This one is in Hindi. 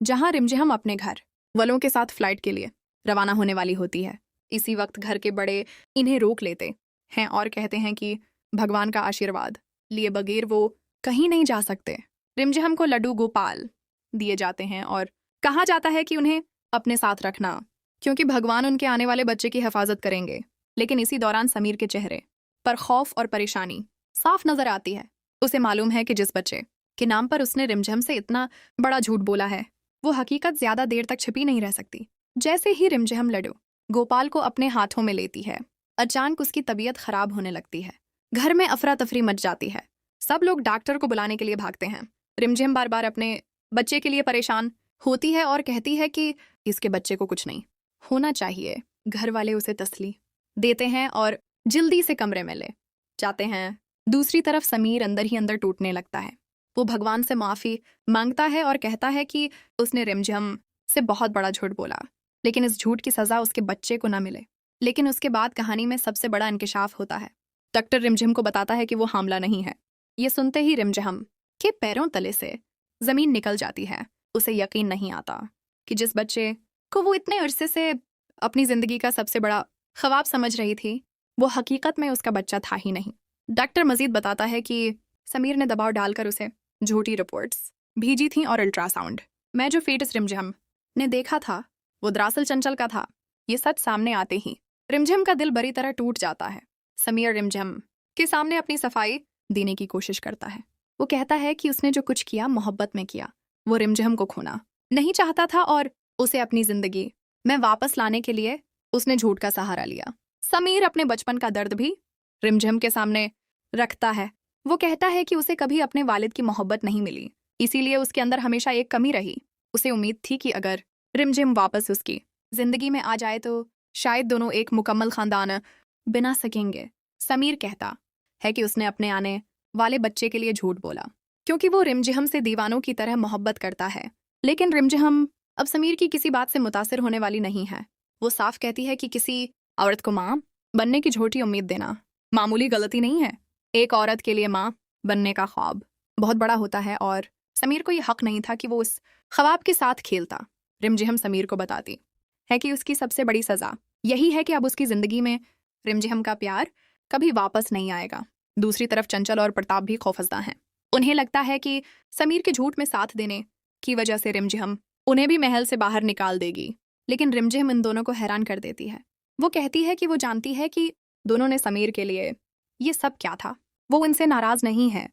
जहां रिमझिम अपने घर वालों के साथ फ्लाइट के लिए रवाना होने वाली होती है। इसी वक्त घर के बड़े इन्हें रोक लेते हैं और कहते हैं कि भगवान का आशीर्वाद लिए बगैर वो कहीं नहीं जा सकते। रिमझिम को लड्डू गोपाल दिए जाते हैं और कहा जाता है कि उन्हें अपने साथ रखना, क्योंकि भगवान उनके आने वाले बच्चे की हिफाजत करेंगे। लेकिन इसी दौरान समीर के चेहरे पर खौफ और परेशानी साफ नजर आती है। उसे मालूम है कि जिस बच्चे के नाम पर उसने रिमझिम से इतना बड़ा झूठ बोला है, वो हकीकत ज्यादा देर तक छिपी नहीं रह सकती। जैसे ही रिमझिम लड्डू गोपाल को अपने हाथों में लेती है, अचानक उसकी तबीयत खराब होने लगती है। घर में अफरा तफरी मच जाती है। सब लोग डॉक्टर को बुलाने के लिए भागते हैं। रिमझिम बार बार अपने बच्चे के लिए परेशान होती है और कहती है कि इसके बच्चे को कुछ नहीं होना चाहिए। घर वाले उसे तसल्ली देते हैं और जल्दी से कमरे में ले जाते हैं। दूसरी तरफ समीर अंदर ही अंदर टूटने लगता है। वो भगवान से माफी मांगता है और कहता है कि उसने रिमझिम से बहुत बड़ा झूठ बोला, लेकिन इस झूठ की सजा उसके बच्चे को ना मिले। लेकिन उसके बाद कहानी में सबसे बड़ा इंकिशाफ होता है। डॉक्टर रिमझिम को बताता है कि वो हामला नहीं है। ये सुनते ही रिमझिम के पैरों तले से जमीन निकल जाती है। उसे यकीन नहीं आता कि जिस बच्चे को वो इतने अरसे से अपनी जिंदगी का सबसे बड़ा ख्वाब समझ रही थी, वो हकीकत में उसका बच्चा था ही नहीं। डॉक्टर मजीद बताता है कि समीर ने दबाव डालकर उसे झूठी रिपोर्ट्स भेजी थी और अल्ट्रासाउंड में जो फेटस रिमझिम ने देखा था वो दरअसल चंचल का था। ये सच सामने आते ही रिमझिम का दिल बुरी तरह टूट जाता है। समीर रिमझिम के सामने अपनी सफाई देने की कोशिश करता है। वो कहता है कि उसने जो कुछ किया मोहब्बत में किया। वो रिमझिम को खोना नहीं चाहता था और उसे अपनी जिंदगी में वापस लाने के लिए उसने झूठ का सहारा लिया। समीर अपने बचपन का दर्द भी रिमझिम के सामने रखता है। वो कहता है कि उसे कभी अपने वालिद की मोहब्बत नहीं मिली, इसीलिए उसके अंदर हमेशा एक कमी रही। उसे उम्मीद थी कि अगर रिमझिम वापस उसकी जिंदगी में आ जाए तो शायद दोनों एक मुकम्मल खानदान बना सकेंगे। समीर कहता है कि उसने अपने आने वाले बच्चे के लिए झूठ बोला क्योंकि वो रिमझिम से दीवानों की तरह मोहब्बत करता है। लेकिन रिमझिम अब समीर की किसी बात से मुतासिर होने वाली नहीं है। वो साफ कहती है कि किसी औरत को माँ बनने की झूठी उम्मीद देना मामूली गलती नहीं है। एक औरत के लिए माँ बनने का ख्वाब बहुत बड़ा होता है और समीर को यह हक नहीं था कि वो उस ख्वाब के साथ खेलता। रिमझिम समीर को बताती है कि उसकी सबसे बड़ी सजा यही है कि अब उसकी जिंदगी में रिमझिम का प्यार कभी वापस नहीं आएगा। दूसरी तरफ चंचल और प्रताप भी खौफजदा हैं। उन्हें लगता है कि समीर के झूठ में साथ देने की वजह से रिमझिम उन्हें भी महल से बाहर निकाल देगी। लेकिन रिमझिम इन दोनों को हैरान कर देती है। वो कहती है कि वो जानती है कि दोनों ने समीर के लिए ये सब क्या था। वो उनसे नाराज नहीं है,